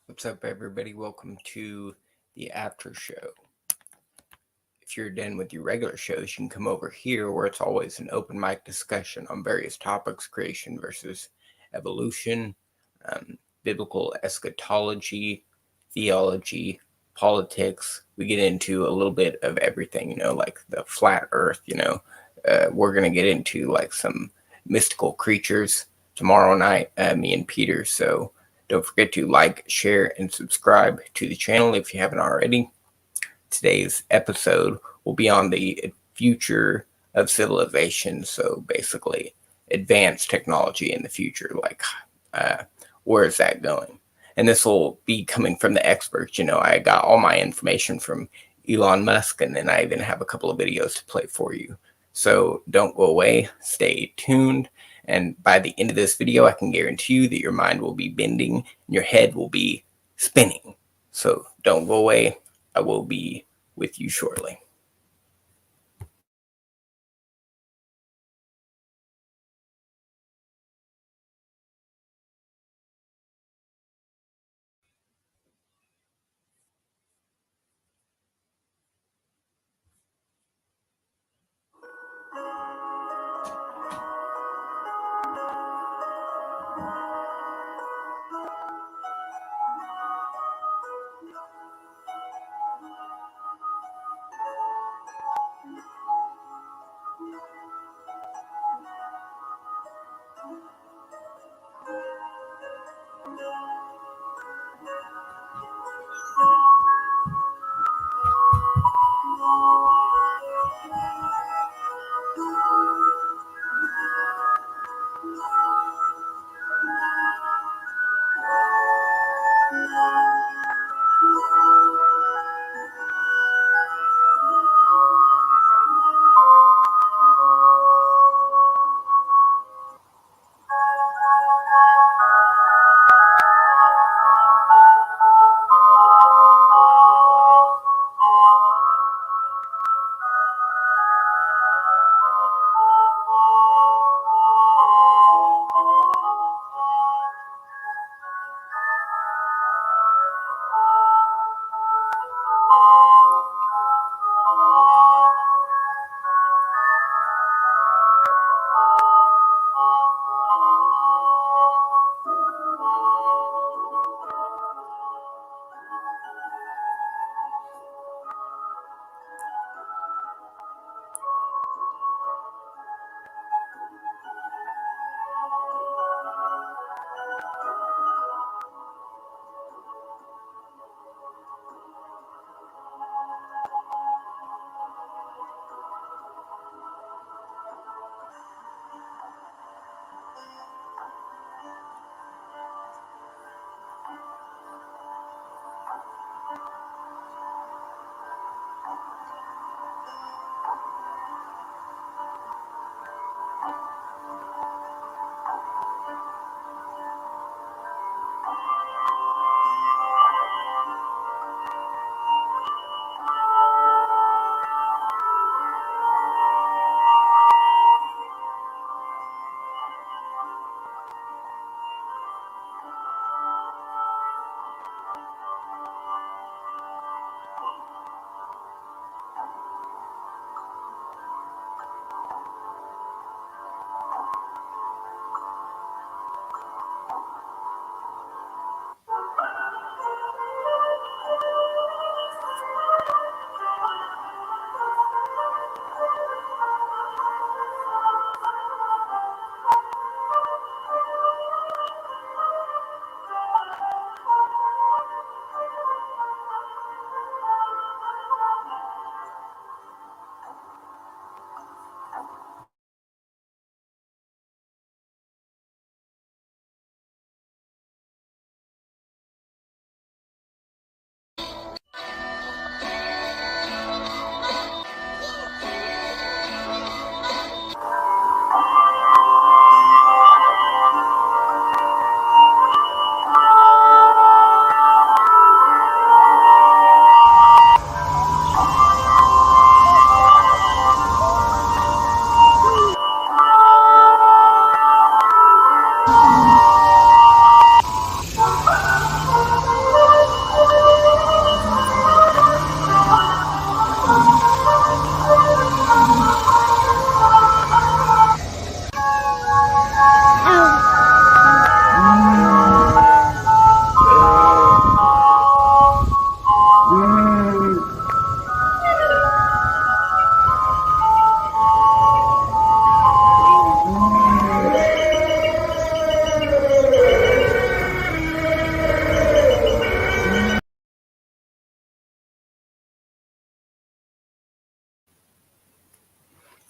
What's up, everybody? Welcome to the Aftershow. If you're done with your regular shows, you can come over here where it's always an open mic discussion on various topics: creation versus evolution, biblical eschatology, theology, politics. We get into a little bit of everything, like the flat earth, we're going to get into like some mystical creatures tomorrow night, me and Peter. So don't forget to like, share, and subscribe to the channel if you haven't already. Today's episode will be on the future of civilization. So basically, advanced technology in the future, like where is that going? And this will be coming from the experts. I got all my information from Elon Musk, and then I even have a couple of videos to play for you. So don't go away, stay tuned. And by the end of this video, I can guarantee you that your mind will be bending and your head will be spinning. So don't go away. I will be with you shortly.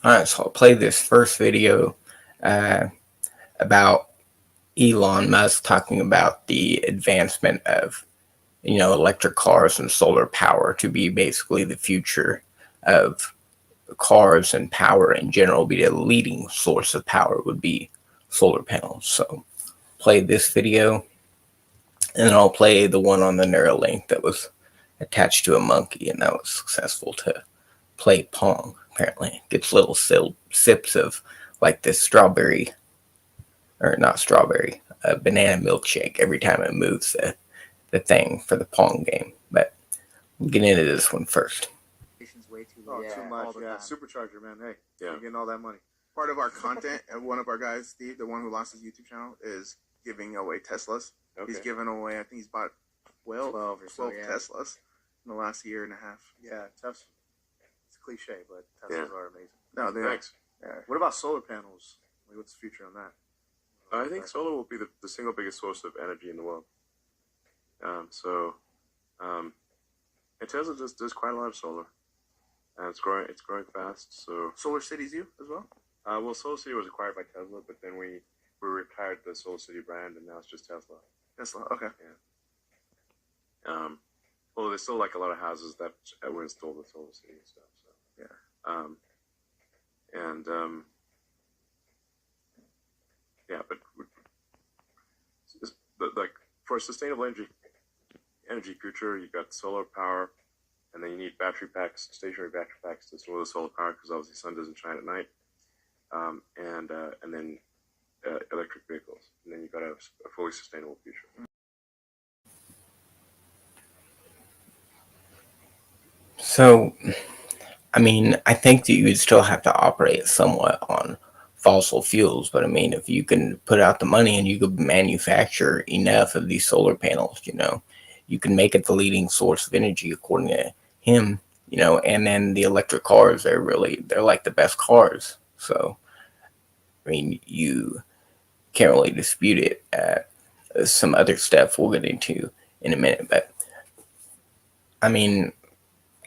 Alright, so I'll play this first video about Elon Musk talking about the advancement of, electric cars and solar power to be basically the future of cars, and power in general be the leading source of power would be solar panels. So play this video, and then I'll play the one on the Neuralink that was attached to a monkey, and that was successful to play Pong. Apparently, it gets little sips of like this strawberry, or not strawberry, banana milkshake every time it moves the thing for the Pong game. But we'll get into this one first. Way too Oh, low. too much. Yeah, Time. supercharger, man. Hey, Yeah. you're getting all that money. Part of our content, and one of our guys, Steve, the one who lost his YouTube channel, is giving away Teslas. Okay. He's given away, I think he's bought 12 or so, 12 yeah. Teslas in the last year and a half. Yeah, Tesla. It's a cliche, but Teslas are amazing. No, they Thanks. are. What about solar panels? Like, what's the future on that? I think solar will be the single biggest source of energy in the world. And Tesla does quite a lot of solar. And it's growing fast. So, Solar City's you as well? well, Solar City was acquired by Tesla, but then we retired the Solar City brand, and now it's just Tesla. Tesla, okay. Well, there's still like a lot of houses that were installed with Solar City and stuff. So Yeah. But like for a sustainable energy future, you've got solar power, and then you need battery packs, stationary battery packs to store the solar power because obviously the sun doesn't shine at night, and then electric vehicles, and then you've got a fully sustainable future. So, I mean, I think that you would still have to operate somewhat on fossil fuels, but I mean, if you can put out the money and you could manufacture enough of these solar panels, you can make it the leading source of energy according to him, and then the electric cars, they're like the best cars. So, I mean, you can't really dispute it. Some other stuff we'll get into in a minute, but I mean,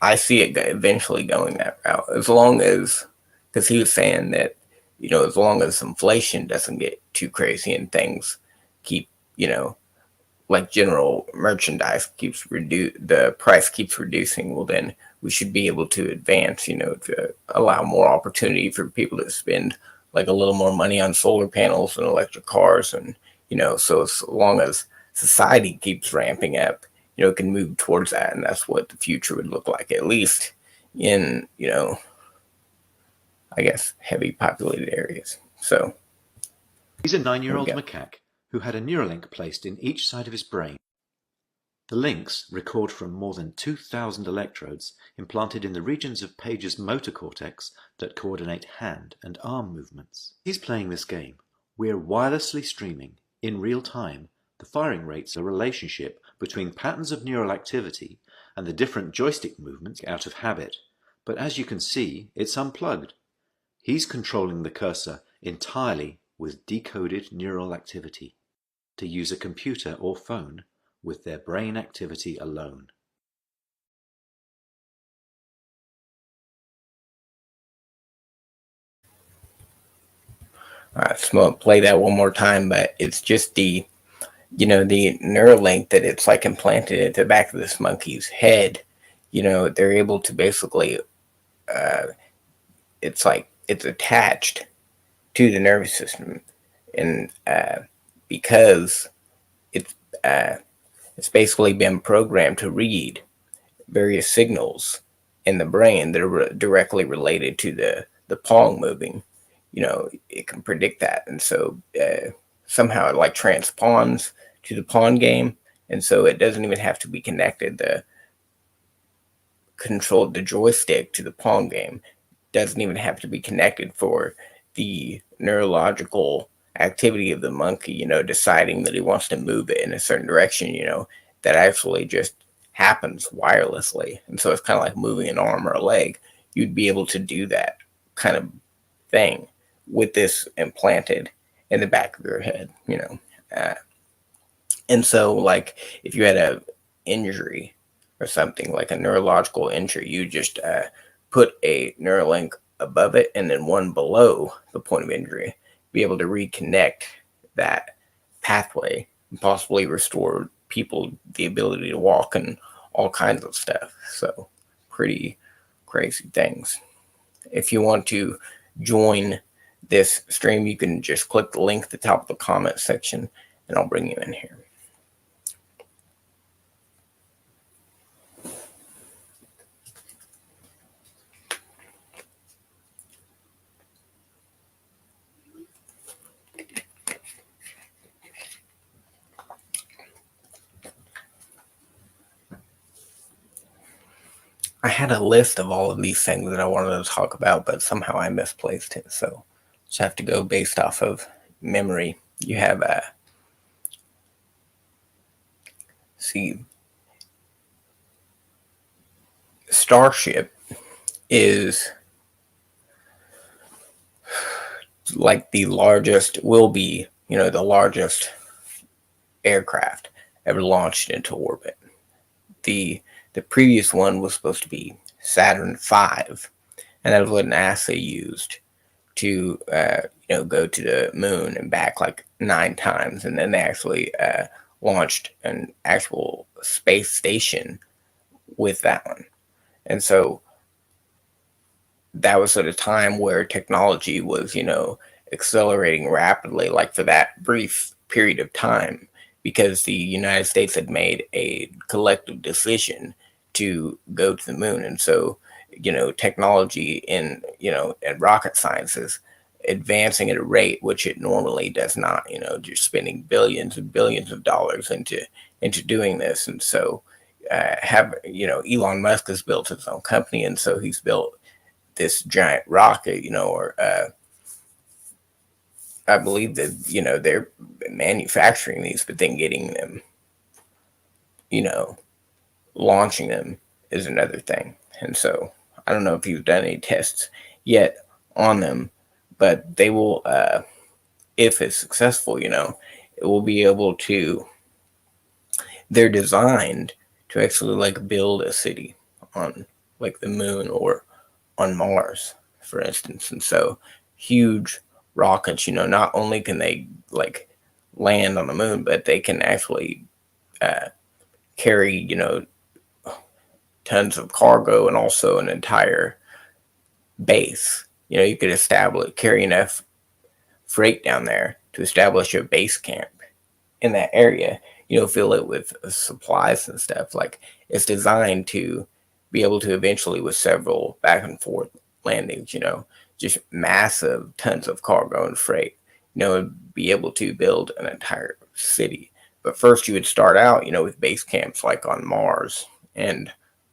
I see it eventually going that route, as long as, because he was saying that, as long as inflation doesn't get too crazy and things keep, like general merchandise the price keeps reducing, well, then we should be able to advance, to allow more opportunity for people to spend like a little more money on solar panels and electric cars. And, so as long as society keeps ramping up, it can move towards that. And that's what the future would look like, at least in, I guess, heavy populated areas. So he's a 9-year-old macaque who had a Neuralink placed in each side of his brain. The links record from more than 2,000 electrodes implanted in the regions of Page's motor cortex that coordinate hand and arm movements. He's playing this game. We're wirelessly streaming, in real time, the firing rates, a relationship between patterns of neural activity and the different joystick movements out of habit. But as you can see, it's unplugged. He's controlling the cursor entirely with decoded neural activity to use a computer or phone with their brain activity alone. All right, so I'll play that one more time, but it's just the Neuralink that it's like implanted at the back of this monkey's head. They're able to basically, it's like it's attached to the nervous system, and because it's basically been programmed to read various signals in the brain that are directly related to the Pong moving. It can predict that, and so somehow it like transpons to the pawn game, and so it doesn't even have to be connected. The joystick to the pawn game doesn't even have to be connected for the neurological activity of the monkey, deciding that he wants to move it in a certain direction, that actually just happens wirelessly. And so it's kind of like moving an arm or a leg. You'd be able to do that kind of thing with this implanted in the back of your head, and so like if you had a injury or something like a neurological injury, you just put a Neuralink above it and then one below the point of injury, be able to reconnect that pathway and possibly restore people the ability to walk and all kinds of stuff. So pretty crazy things. If you want to join this stream, you can just click the link at the top of the comment section and I'll bring you in here. I had a list of all of these things that I wanted to talk about, but somehow I misplaced it. So just have to go based off of memory. You have Starship is like the largest, will be, the largest aircraft ever launched into orbit. The previous one was supposed to be Saturn V, and that was what NASA used to go to the moon and back like 9 times, and then they actually launched an actual space station with that one. And so that was at a time where technology was accelerating rapidly, like for that brief period of time, because the United States had made a collective decision to go to the moon. And so technology in and rocket science is advancing at a rate which it normally does not. Just spending billions and billions of dollars into doing this. And so Elon Musk has built his own company, and so he's built this giant rocket, or I believe that they're manufacturing these, but then getting them, launching them is another thing. And so I don't know if he's done any tests yet on them, but they will, if it's successful, it will be able to. They're designed to actually like build a city on like the moon or on Mars, for instance. And so huge rockets, not only can they like land on the moon, but they can actually carry, tons of cargo and also an entire base. You could carry enough freight down there to establish a base camp in that area, fill it with supplies and stuff. Like it's designed to be able to eventually, with several back and forth landings, just massive tons of cargo and freight, be able to build an entire city. But first you would start out, with base camps like on Mars and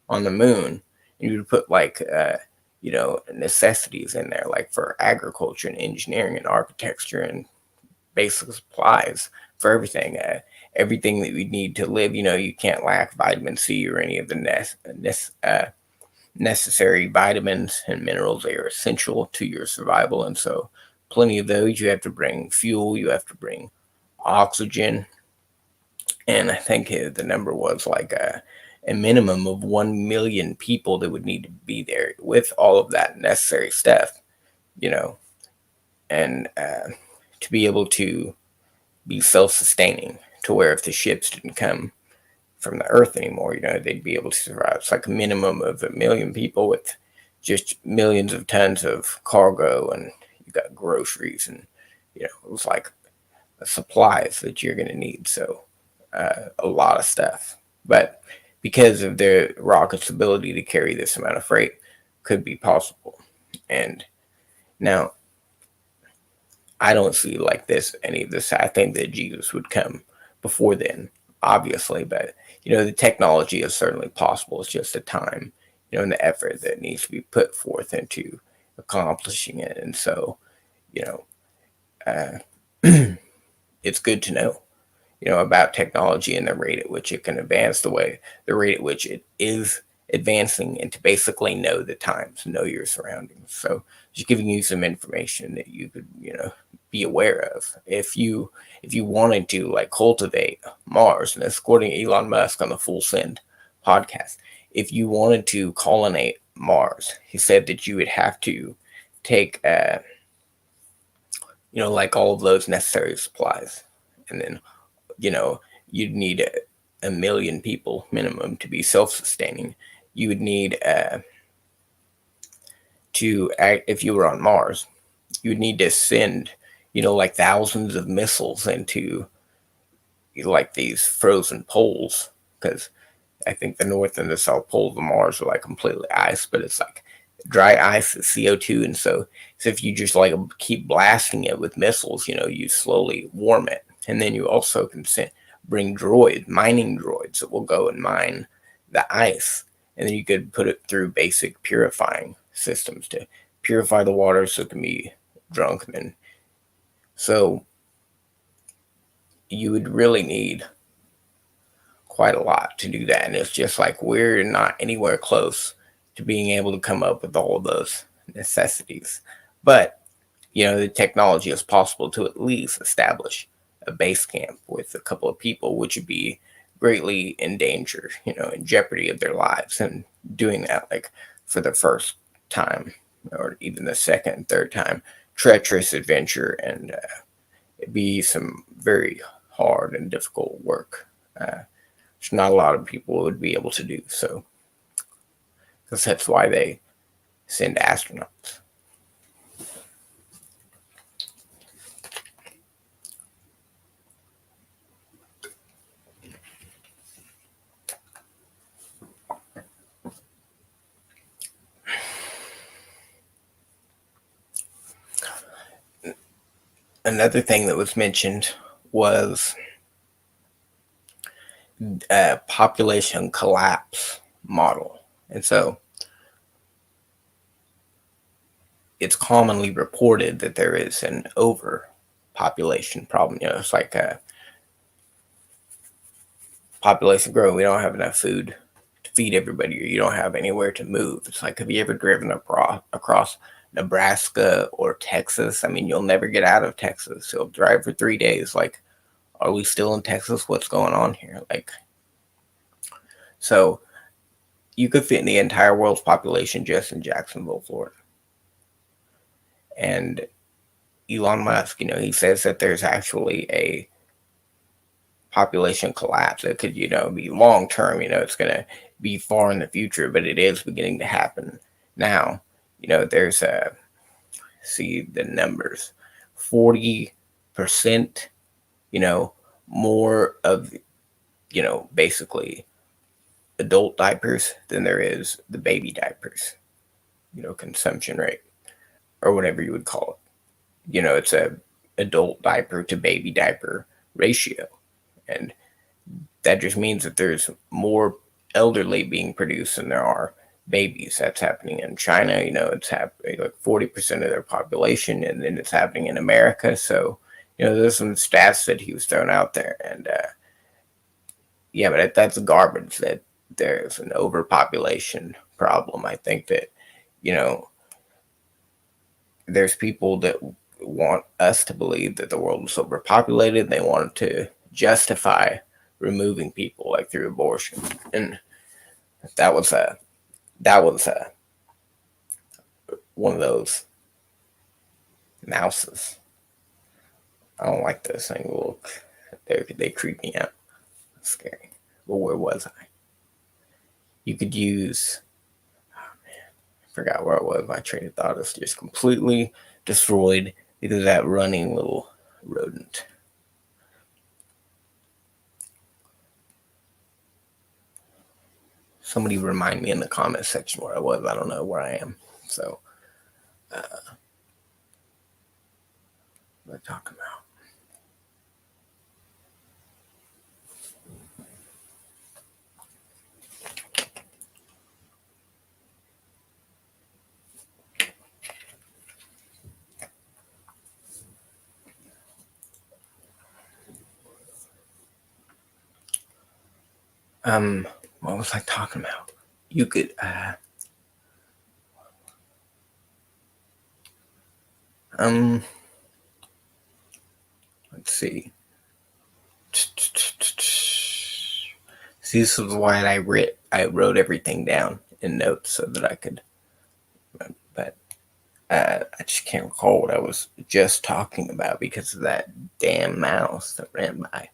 on the moon. And you would put like, necessities in there, like for agriculture and engineering and architecture and basic supplies for everything. Everything that we need to live, you can't lack vitamin C or any of the necessary vitamins and minerals. They are essential to your survival. And so plenty of those. You have to bring fuel, you have to bring oxygen. And I think the number was like a minimum of 1 million people that would need to be there with all of that necessary stuff, and to be able to be self-sustaining, to where if the ships didn't come from the earth anymore, they'd be able to survive. It's like a minimum of 1 million people with just millions of tons of cargo, and you got groceries, and it was like supplies that you're going to need. So a lot of stuff. But because of the rocket's ability to carry this amount of freight, could be possible. And now I don't see like this, any of this. I think that Jesus would come before then, obviously, but the technology is certainly possible. It's just the time, and the effort that needs to be put forth into accomplishing it. And so, it's good to know, about technology and the rate at which it can advance, the rate at which it is advancing, and to basically know the times, know your surroundings. So just giving you some information that you could, be aware of. If you wanted to like cultivate Mars, and that's according to Elon Musk on the Full Send podcast, if you wanted to colonize Mars, he said that you would have to take like all of those necessary supplies, and then you'd need a million people minimum to be self-sustaining. You would need if you were on Mars, you would need to send like thousands of missiles into like these frozen poles, because I think the north and the south pole of Mars are like completely ice, but it's like dry ice is CO2, and so if you just like keep blasting it with missiles, you slowly warm it, and then you also can bring mining droids that will go and mine the ice, and then you could put it through basic purifying systems to purify the water so it can be drunk, and then so you would really need quite a lot to do that. And it's just like we're not anywhere close to being able to come up with all of those necessities. But, the technology is possible to at least establish a base camp with a couple of people, which would be greatly in danger, in jeopardy of their lives. And doing that, like for the first time or even the second and third time, treacherous adventure, and it'd be some very hard and difficult work. Which not a lot of people would be able to do. So, because that's why they send astronauts. Another thing that was mentioned was a population collapse model. And so it's commonly reported that there is an overpopulation problem. It's like a population growing. We don't have enough food to feed everybody, or you don't have anywhere to move. It's like, have you ever driven across Nebraska or Texas? I mean, you'll never get out of Texas. You'll drive for 3 days. Like, are we still in Texas? What's going on here? Like, so you could fit in the entire world's population just in Jacksonville, Florida. And Elon Musk, he says that there's actually a population collapse that could, be long term. It's going to be far in the future, but it is beginning to happen now. There's see the numbers, 40%, more of, basically adult diapers than there is the baby diapers, consumption rate, or whatever you would call it. It's a adult diaper to baby diaper ratio. And that just means that there's more elderly being produced than there are babies. That's happening in China. It's happening like 40% of their population, and then it's happening in America. So, there's some stats that he was throwing out there. And yeah, but that's garbage that there's an overpopulation problem. I think that, there's people that want us to believe that the world is overpopulated. They want to justify removing people like through abortion, and that was one of those mouses. I don't like those things. Look, they creep me out. It's scary. Well, where was I? You could use. Oh man, I forgot where I was. My train of thought is just completely destroyed because of that running little rodent. Somebody remind me in the comment section where I was. I don't know where I am. So, what am I talking about? What was I talking about? You could, let's see. See, this is why I wrote everything down in notes so that I could, but I just can't recall what I was just talking about because of that damn mouse that ran by.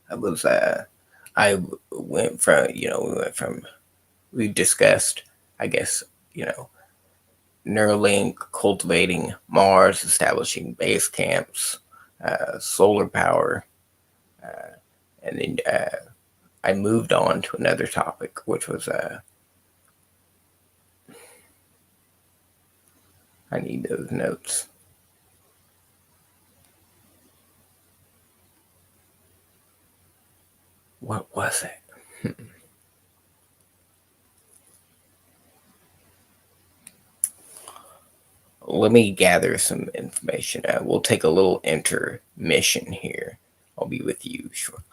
I went from, we discussed, I guess, Neuralink, cultivating Mars, establishing base camps, solar power, and then I moved on to another topic, which was I need those notes. What was it? Let me gather some information. We'll take a little intermission here. I'll be with you shortly.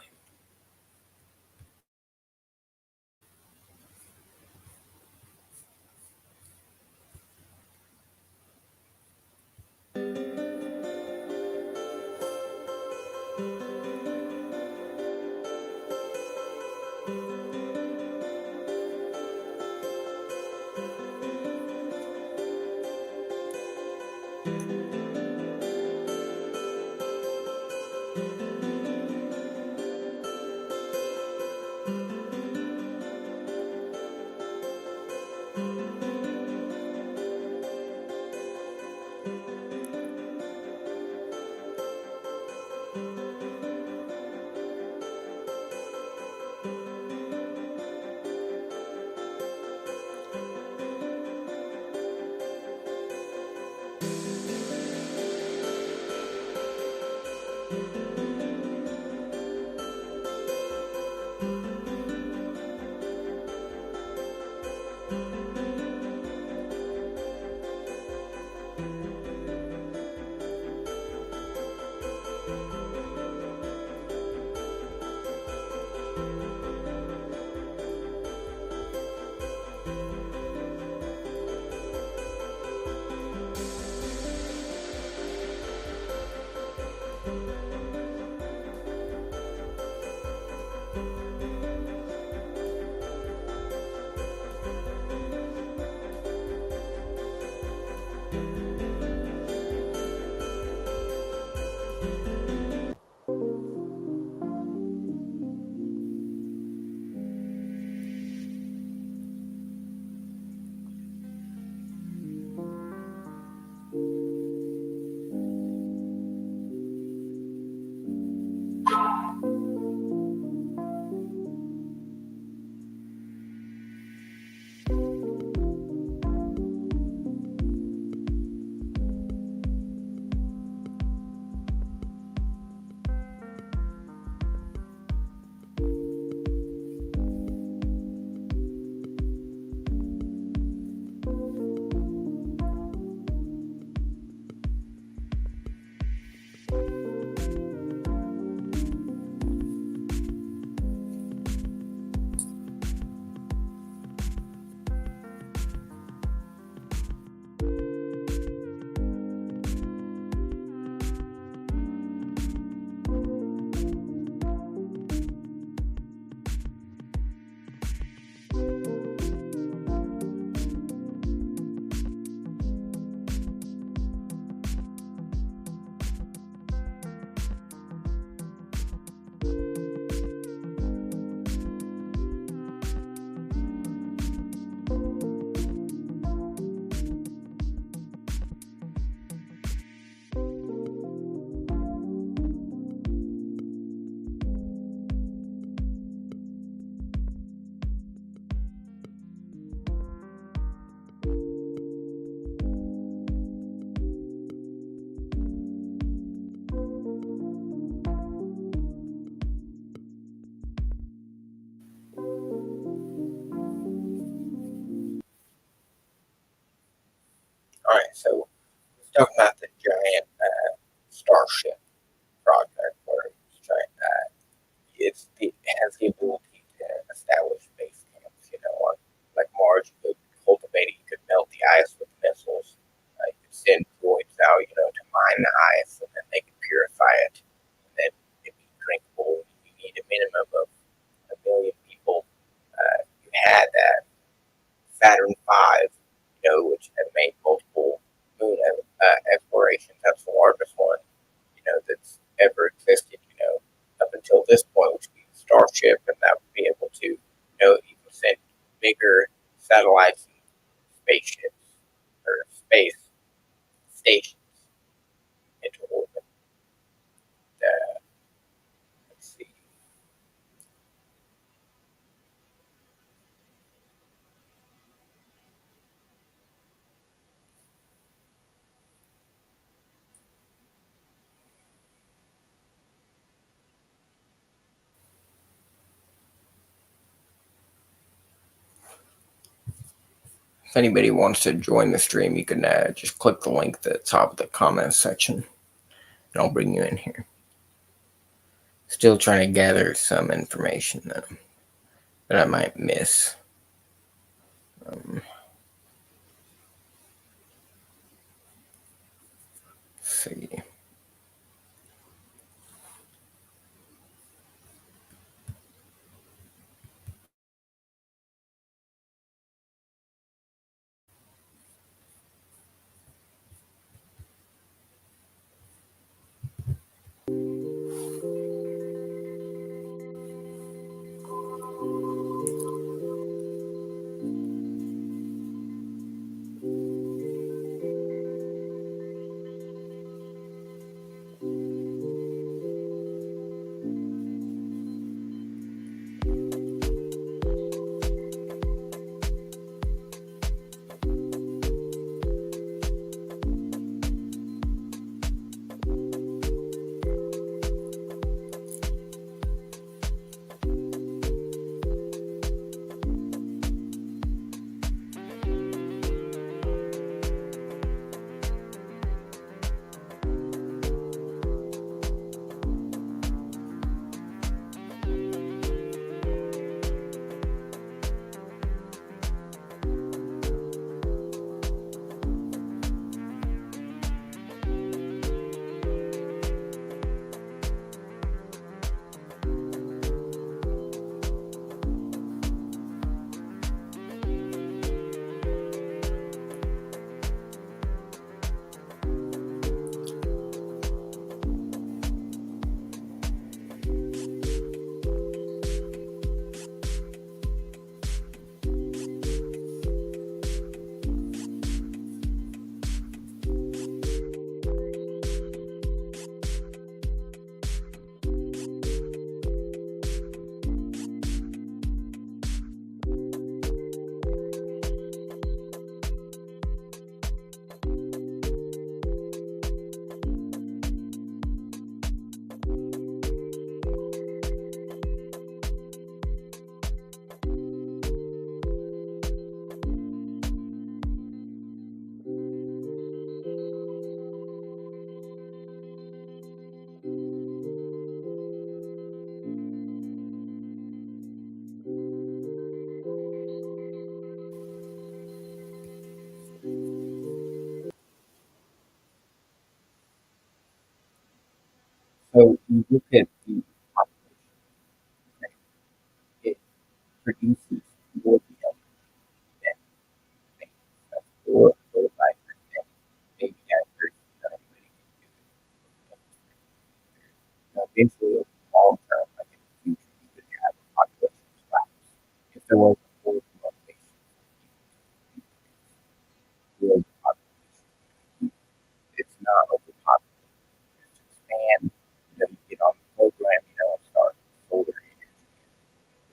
All right, so let's talk about the giant Starship project, where it has the ability to establish base camps. On like Mars, you could cultivate it, you could melt the ice with missiles. You could send droids out, to mine the ice, and then they could purify it, and then it'd be drinkable. You need a minimum of 1 million people. You had that Saturn V, which had made explorations. That's the largest one, that's ever existed, up until this point, which would be Starship, and that would be able to, even send bigger satellites and spaceships or space stations into orbit. Let's see. If anybody wants to join the stream, you can just click the link at the top of the comments section, and I'll bring you in here. Still trying to gather some information though that I might miss. Let's see. So you look at the population, it produces more milk than maybe 4 or 5%. Maybe average, anybody can do it. Eventually, over the long term, like in the future, you could have a population collapse. If there was a forced motivation for people to the population, it's not overpopulated. Just expand, you get on the program, and start solar energy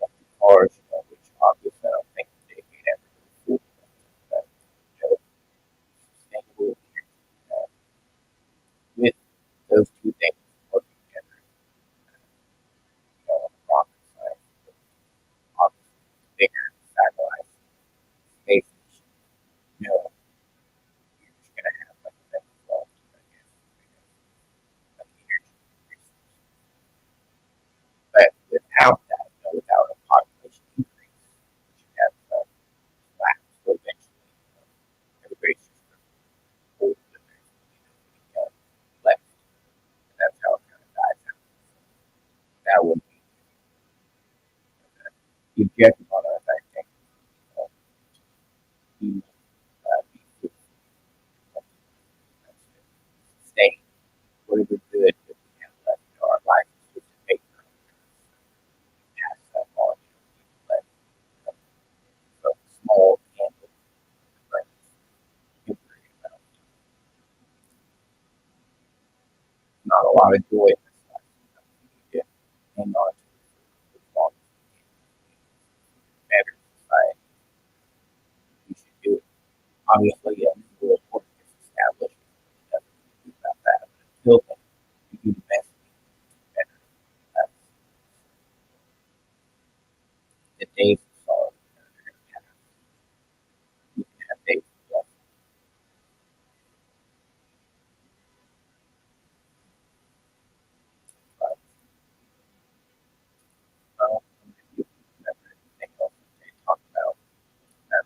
electric cars, which obviously I don't think they could ever go full. But, sustainable energy, with those two things working together, on the rocket side, obviously bigger satellites, space station, you're just gonna have like a better quality, I guess, of energy resources. But without that, without a population increase, you have collapse. So eventually, everybody's just going to hold the left. And that's how it kind of dies out. That would be the objective on Earth, I think. Be, be not a lot of joy in this life. You need to hang on to it as long as you can. Better society. You should do it. Obviously, a new world order is established. There's nothing you can do about that. But until then, you do the best you can to do better. That's the days of sorrow. They're going to pass. You can have days of blessing. But if you remember anything else that they talked about, um,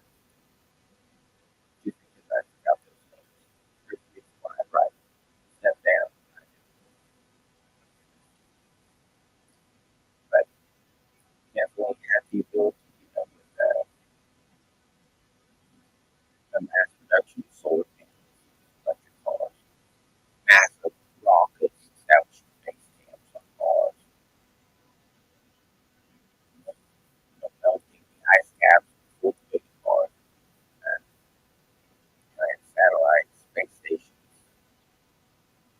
just because I forgot those things, there's a reason why I write them down. But definitely have the ability, with the mass production of solar panels, electric cars, massive rockets, establishing base camps on Mars, melting the ice caps, cultivating Mars, and satellites, space stations,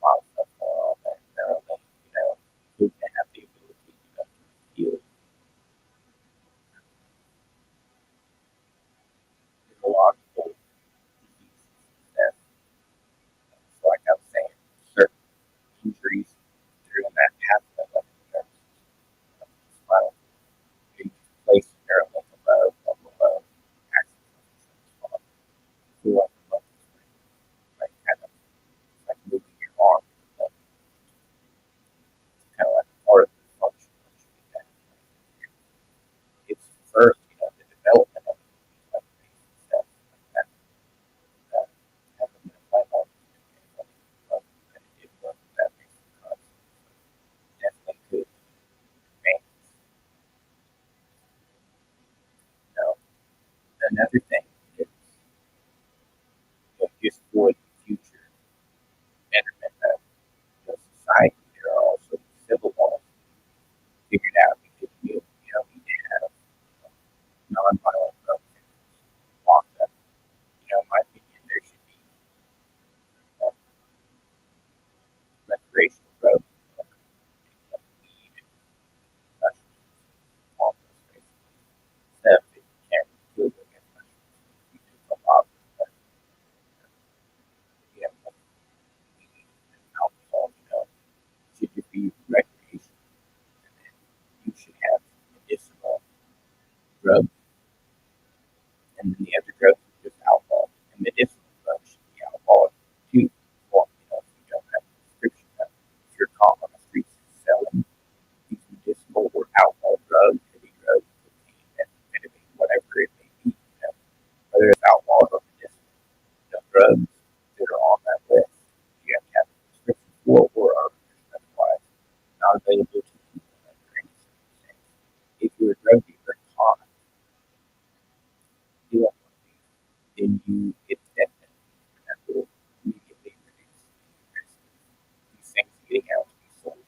a lot of stuff going on there. Apparently, who can have the ability to heal. There's a lot of cool diseases that, so like I was saying, certain injuries through that pathway, like the spinal cord, place Neuralink above, below, axis, feel like a muscle spring, like kind of like moving your arm, like, kind of like part of the function. It's first, the development of like basic stuff like that. Hasn't been applied on but it did work with that basic concept. Definitely could advance. Now, another thing is just for the future betterment of the society, there are also civil laws figured out because you don't need to have nonviolent protesters locked up. In my opinion, there should be uh, recreational drugs, like weed and mushrooms, all those basically. Stuff that you can't really do against mushrooms. You just a lot of stuff. Like weed and alcohol, should just be recreational. And then you should have medicinal drugs, and then the other drugs are just alcohol. And medicinal drugs should be alcoholic too. Well, if you don't have a prescription, if you're caught on the streets selling these medicinal or alcohol drugs, heavy drugs, cocaine, methamphetamine, whatever it may be, whether it's alcohol or medicinal, drugs that are on that list, you have to have a prescription for or are otherwise not available to anyone under any circumstance. If you're a drug dealer caught doing one of these, then you get the death penalty, and that will immediately reduce the risk of these things getting out to be sold,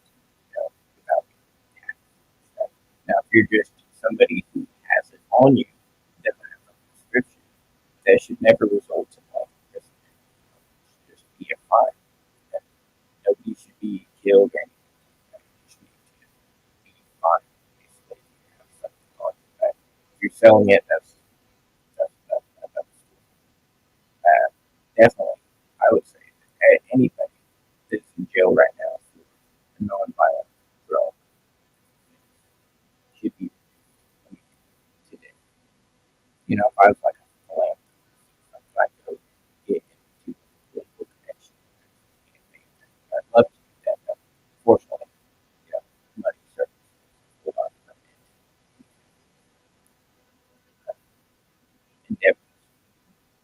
without being taxed and stuff. Now, if you're just somebody who has it on you, doesn't have a prescription, that should never result in life imprisonment. It should just be a fine. And nobody should be killed or anything. You should need to be fined, basically, if you have something on you. But if you're selling it, that's another story. Definitely, I would say that anybody that's in jail right now for a non-violent drug should be today. If I was like a philanthropist, I'd go get into political connection campaign. I'd love to do that, but unfortunately, money circumstances will not permit endeavors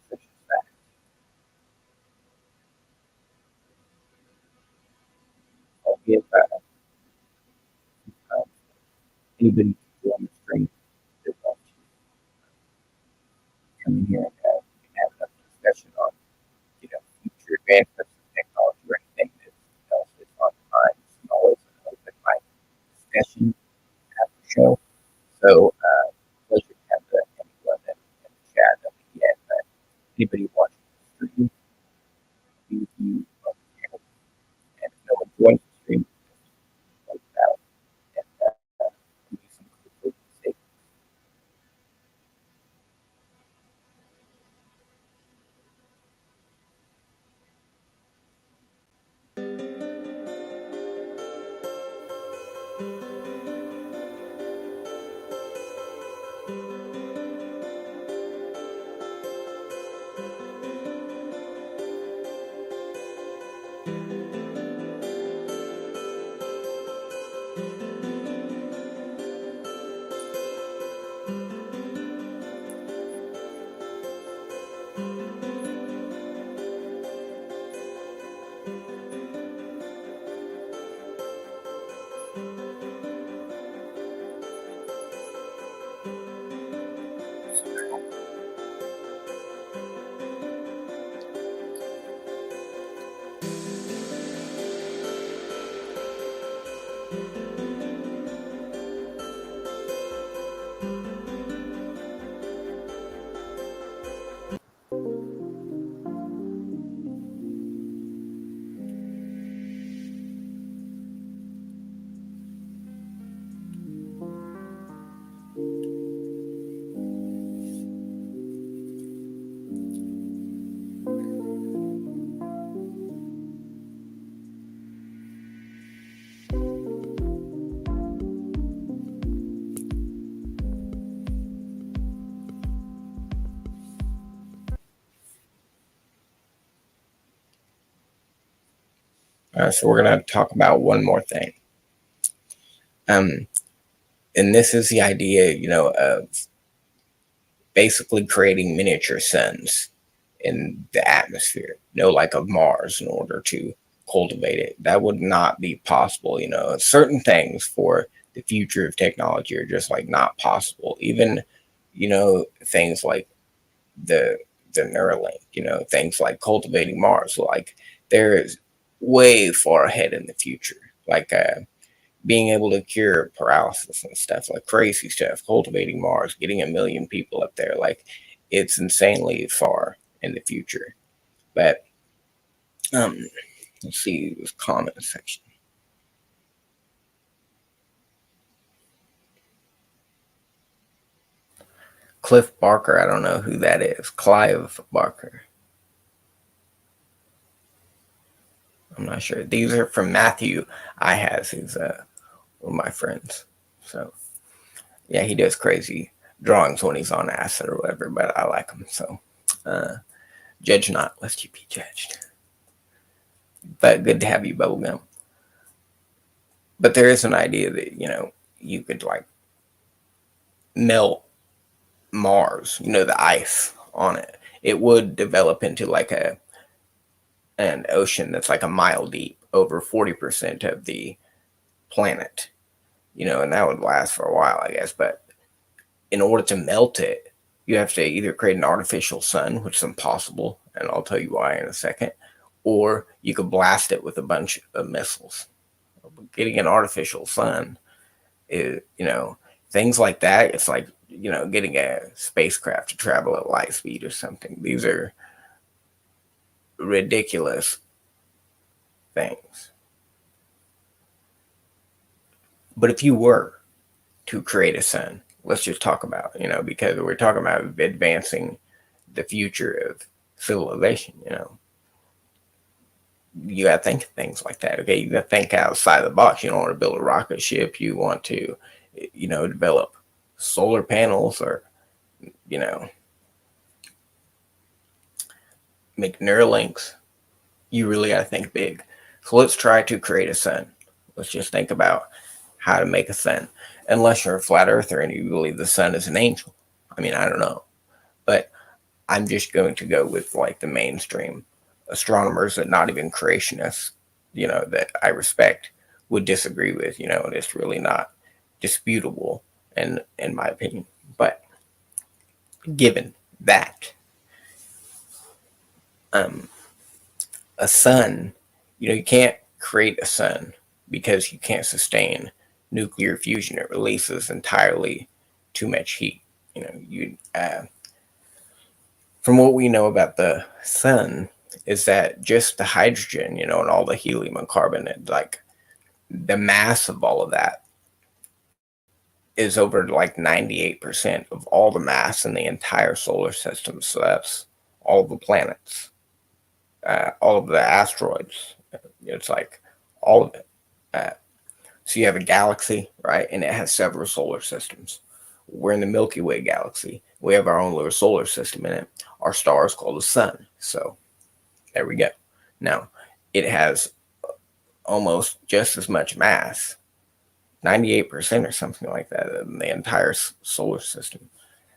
such as that. I'll give anybody who on the stream that wants to come in here and have a discussion on future advancements in technology or anything else that's on your mind. It's always an open mic discussion after show. So, pleasure to have anyone in the chat that we get. Anybody watching the stream, please view on the channel. And if no one's one stream like that and do some quick mistakes. So we're going to talk about one more thing. And this is the idea, of basically creating miniature suns in the atmosphere, like of Mars, in order to cultivate it. That would not be possible. Certain things for the future of technology are just like not possible. Even, things like the Neuralink, things like cultivating Mars, like there is way far ahead in the future. Like being able to cure paralysis and stuff, like crazy stuff, cultivating Mars, getting 1 million people up there, like it's insanely far in the future. But let's see this comment section. Cliff Barker, I don't know who that is. Clive Barker. I'm not sure. These are from Matthew I has, who's one of my friends. So yeah, he does crazy drawings when he's on acid or whatever, but I like him. So judge not, lest you be judged. But good to have you, Bubblegum. But there is an idea that, you could like melt Mars, the ice on it. It would develop into like an ocean that's like a mile deep, over 40% of the planet, and that would last for a while, I guess. But in order to melt it, you have to either create an artificial sun, which is impossible, and I'll tell you why in a second, or you could blast it with a bunch of missiles. Getting an artificial sun is, things like that. It's like, getting a spacecraft to travel at light speed or something. These are ridiculous things. But if you were to create a sun, let's just talk about, because we're talking about advancing the future of civilization, you got to think of things like that. Okay, you got to think outside the box. You don't want to build a rocket ship. You want to, develop solar panels, or, make Neuralinks. You really got to think big. So let's try to create a sun. Let's just think about how to make a sun. Unless you're a flat earther and you believe the sun is an angel. I mean, I don't know. But I'm just going to go with like the mainstream astronomers that not even creationists, that I respect, would disagree with, and it's really not disputable in my opinion. But given that, a sun, you can't create a sun because you can't sustain nuclear fusion. It releases entirely too much heat. From what we know about the sun, is that just the hydrogen, and all the helium and carbon, and like the mass of all of that is over like 98% of all the mass in the entire solar system. So that's all the planets, all of the asteroids. It's like all of it. So you have a galaxy, right? And it has several solar systems. We're in the Milky Way galaxy. We have our own little solar system in it. Our star is called the sun. So there we go. Now, it has almost just as much mass, 98% or something like that, in the entire solar system.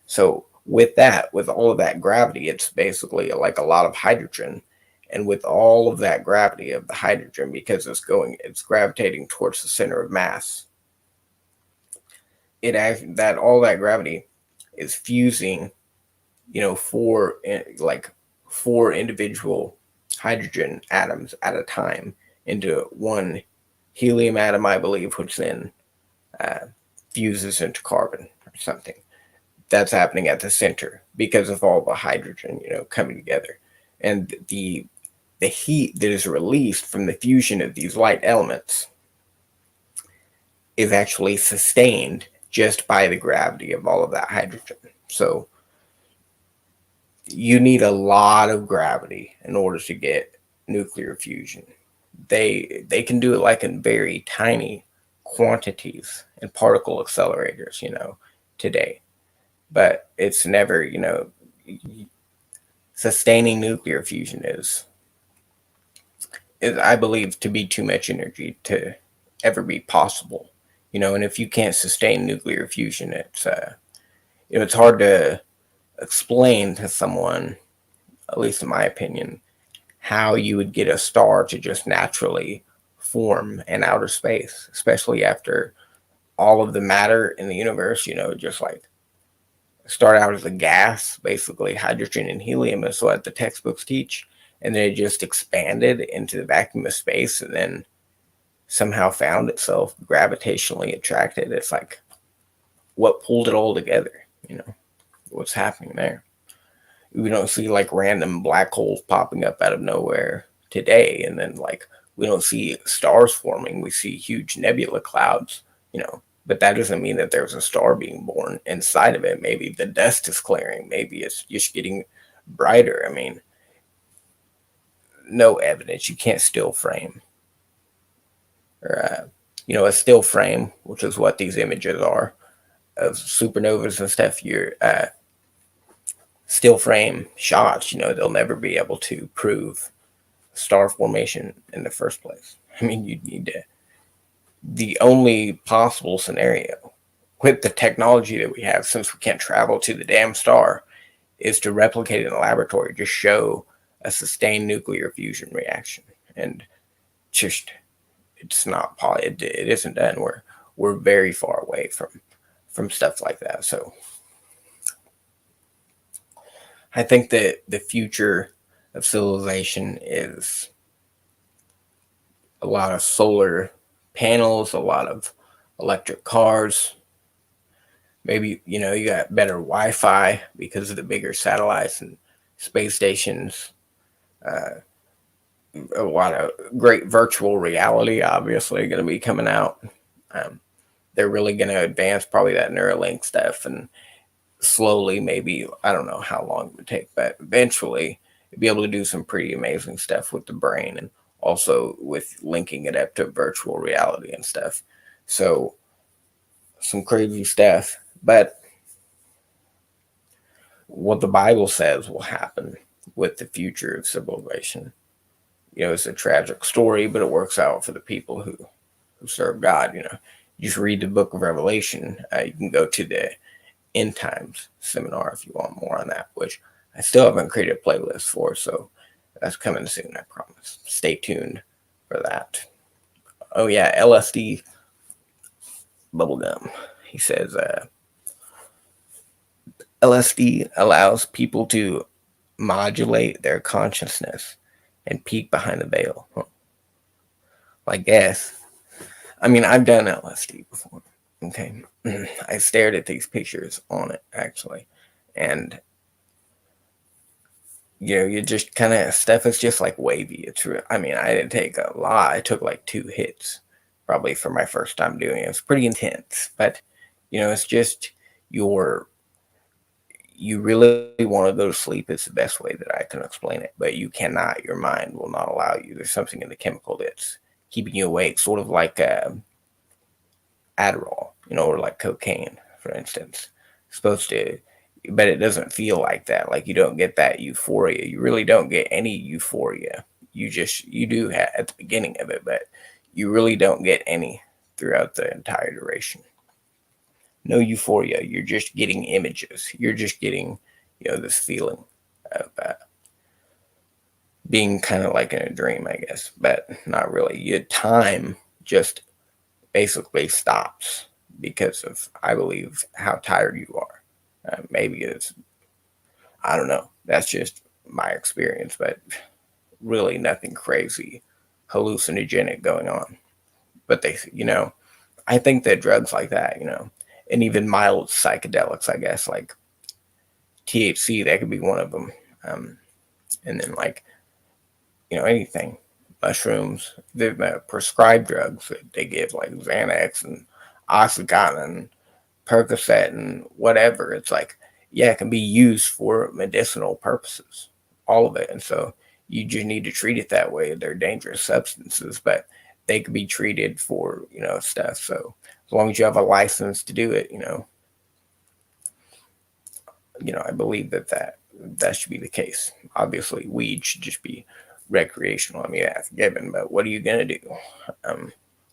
So with that, with all of that gravity, it's basically like a lot of hydrogen. And with all of that gravity of the hydrogen, because it's gravitating towards the center of mass, all that gravity is fusing, four individual hydrogen atoms at a time into one helium atom, I believe, which then fuses into carbon or something. That's happening at the center because of all the hydrogen, coming together. And the heat that is released from the fusion of these light elements is actually sustained just by the gravity of all of that hydrogen. So you need a lot of gravity in order to get nuclear fusion. They can do it like in very tiny quantities in particle accelerators, today. But it's never, sustaining nuclear fusion is I believe to be too much energy to ever be possible. And if you can't sustain nuclear fusion, it's hard to explain to someone, at least in my opinion, how you would get a star to just naturally form in outer space, especially after all of the matter in the universe, just like start out as a gas, basically hydrogen and helium is what the textbooks teach, and then it just expanded into the vacuum of space and then somehow found itself gravitationally attracted. It's like what pulled it all together, what's happening there. We don't see like random black holes popping up out of nowhere today, and then like we don't see stars forming. We see huge nebula clouds, but that doesn't mean that there's a star being born inside of it. Maybe the dust is clearing, maybe it's just getting brighter. I mean, no evidence. You can't still frame or a still frame, which is what these images are of supernovas and stuff. Your still frame shots, they'll never be able to prove star formation in the first place. I mean, you'd need to. The only possible scenario with the technology that we have, since we can't travel to the damn star, is to replicate it in a laboratory, just show a sustained nuclear fusion reaction. And just, it's not, it isn't done. We're very far away from stuff like that. So I think that the future of civilization is a lot of solar panels, a lot of electric cars. Maybe, you got better Wi-Fi because of the bigger satellites and space stations. A lot of great virtual reality, obviously, going to be coming out. They're really going to advance probably that Neuralink stuff, and slowly, maybe, I don't know how long it would take, but eventually be able to do some pretty amazing stuff with the brain, and also with linking it up to virtual reality and stuff. So some crazy stuff. But what the Bible says will happen with the future of civilization, it's a tragic story, but it works out for the people who serve God. You just read the book of Revelation. You can go to the End Times seminar if you want more on that, which I still haven't created a playlist for, so that's coming soon, I promise. Stay tuned for that. Oh yeah, LSD bubblegum. He says LSD allows people to modulate their consciousness and peek behind the veil. I guess. I mean, I've done LSD before. Okay. I stared at these pictures on it, actually. And you just kind of stuff is just like wavy. I mean, I didn't take a lot. I took like 2 hits probably for my first time doing it. It's pretty intense, but it's just your you really want to go to sleep is the best way that I can explain it, but you cannot. Your mind will not allow you. There's something in the chemical that's keeping you awake, sort of like Adderall, or like cocaine, for instance. It's supposed to, but it doesn't feel like that. Like you don't get that euphoria. You really don't get any euphoria. You do at the beginning of it, but you really don't get any throughout the entire duration. No euphoria. You're just getting images. You're just getting, this feeling of being kind of like in a dream, I guess, but not really. Your time just basically stops because of, I believe, how tired you are. Maybe I don't know. That's just my experience, but really nothing crazy, hallucinogenic going on. But I think that drugs like that, and even mild psychedelics, I guess, like THC, that could be one of them. And then like, anything, mushrooms, the prescribed drugs that they give, like Xanax and Oxycontin and Percocet and whatever. It's like, yeah, it can be used for medicinal purposes, all of it. And so you just need to treat it that way. They're dangerous substances, but they could be treated for, stuff. So as long as you have a license to do it, I believe that should be the case. Obviously, weed should just be recreational. I mean, that's given, but what are you going to do?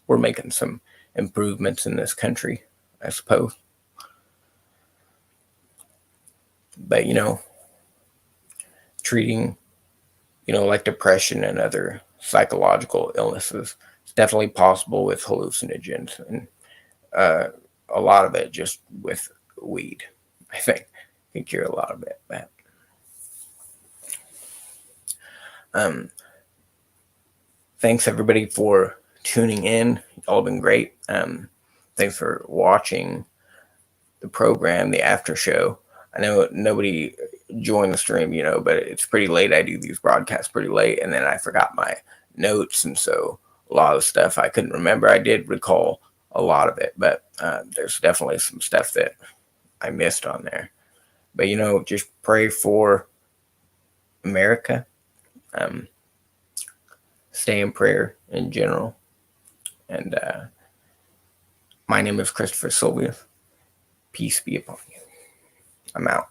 We're making some improvements in this country, I suppose. But, treating, like depression and other psychological illnesses, it's definitely possible with hallucinogens, and a lot of it just with weed, I think, can cure a lot of it. But thanks everybody for tuning in. Y'all been great. Thanks for watching the program, the after show. I know nobody joined the stream, but it's pretty late. I do these broadcasts pretty late, and then I forgot my notes, and so a lot of stuff I couldn't remember. I did recall a lot of it, but there's definitely some stuff that I missed on there. But just pray for America. Stay in prayer in general. And my name is Christopher Silvius. Peace be upon you. I'm out.